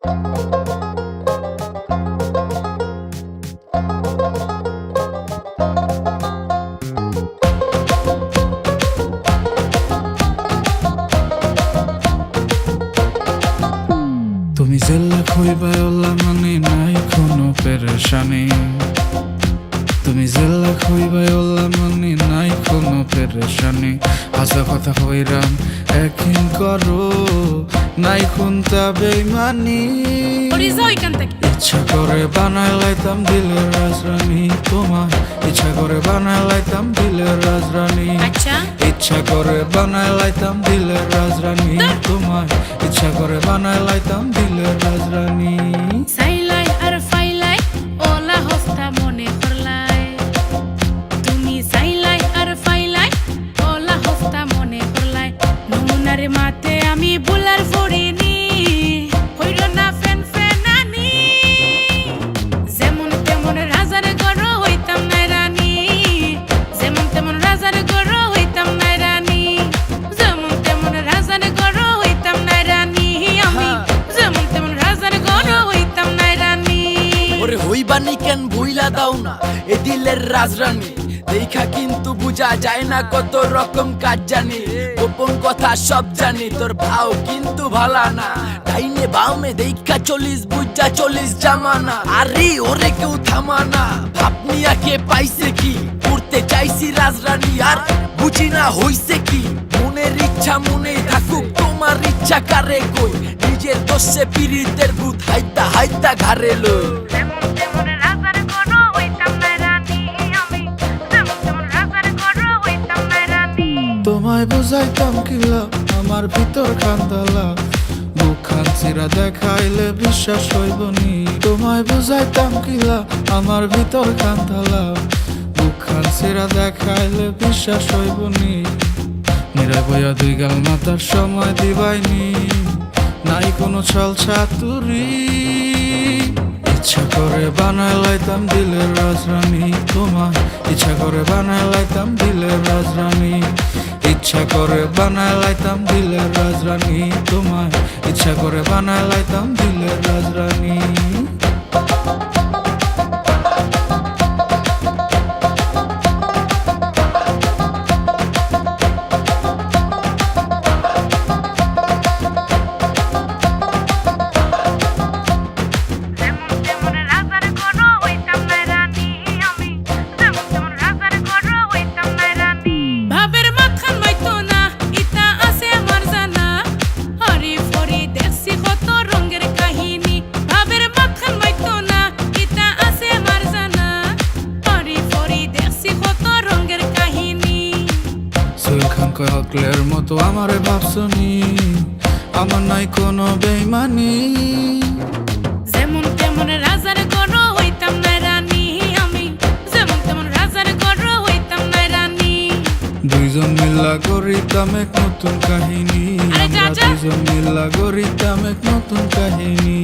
তুমি জেলা খুইবা ওলা মানে নাই কোনো পেরেশানি, তুমি জেলা খুইবা ওলা মানে নাই কোনো পেরেশানি। হাসা কথা হইরাম একদিন করো নাই খুনতা বেইমানি। ইচ্ছা করে বানায় লাইতাম দিলের রাজরানী তোমায়, ইচ্ছা করে বানায় লাইতাম দিলের রাজরানী। ইচ্ছা করে বানায় লাইতাম দিলের রাজরানী তোমায়, ইচ্ছা করে বানায় লাইতাম দিলের রাজরানী। সাইলাই আর ফাইলাই ওলা হস্তা মনে করলাই, তুমি সাইলাই আর ফাইলাই ওলা হস্তা মনে করলাই। নমুনার মাতে আমি বুলার ফড়িনি হইল না ফেন ফেনানি, যেমন তেমন রাজার গড় হইতাম না রানী, যেমন তেমন রাজার গড় হইতাম না রানী, যেমন তেমন রাজার গড় হইতাম না রানী। আমি যেমন তেমন রাজার গড় হইতাম না রানী। ওরে হইবানি কেন ভুইলা দাও না এ দিলের রাজরানী, দেখা কিন্তু বুঝা যায় না কত রকম কাজ জানি, গোপন কথা সব জানি, তোর ভাও কিন্তু ভালা না। ডাইনে বামে দেখা চলিস বুঝা চলিস জামানা, আরে ওরে কেউ থামানা। ভাবনিয়াকে পাইছে কি করতে চাইছি রাজরানী, আর বুঝি না হইছে কি মনের ইচ্ছা মনেই থাকুক, তোমার ইচ্ছা কারে কই নিজের দোষে পীড়িতের ভূত হাইতা হাইতা ঘাড়ে লই। যেমন তেমন রাজার গড় হইতাম না রানী, আমি যেমন তেমন রাজার গড় হইতাম না রানী। তোমায় বুঝাইতাম কিলা আমার ভিতর কান্দালা, বুক খানচিরা দেখাইলে বিশ্বাস হইবনি। তোমায় বুঝাইতাম কিলা আমার ভিতর কান্দালা, বুক খানচিরা দেখাইলে বিশ্বাস হইবনি। নিরাই বইয়া দুই গাল মাতার সময় দিবাইনি, নাই কোনো ছল ছাতুরি। ইচ্ছা করে বানায় লাইতাম দিলের রাজরানী তোমায়, ইচ্ছা করে বানায় লাইতাম দিলের রাজরানী। ইচ্ছা করে বানায় লাইতাম দিলের রাজরানী তোমায়, ইচ্ছা করে বানায় লাইতাম দিলের রাজরানী। যেমন তেমন রাজার গড় হইতাম না রানী, আমি যেমন তেমন রাজার গড় হইতাম না রানী। ভাবের মাখান হইতো না ইতা আছে আমার জানা, হরি ফরি দেখছি কত রঙের কাহিনী। ভাবের মাখান হইতো না ইতা আছে আমার জানা, হরি ফরি দেখছি কত রঙের কাহিনী। সোহেল খান কয় হকলের মতো আমারে ভাবছনি, আমার নাই কোনো বেইমানি। যেমন তেমন রাজার গড় হইতাম না রানী, আমি যেমন তেমন রাজার গড় হইতাম না রানী। দুইজন মিল্লা গড়িতাম এক নতুন কাহিনী, আরে আমরা যা, যা। দুইজন মিল্লা গড়িতাম এক নতুন কাহিনী।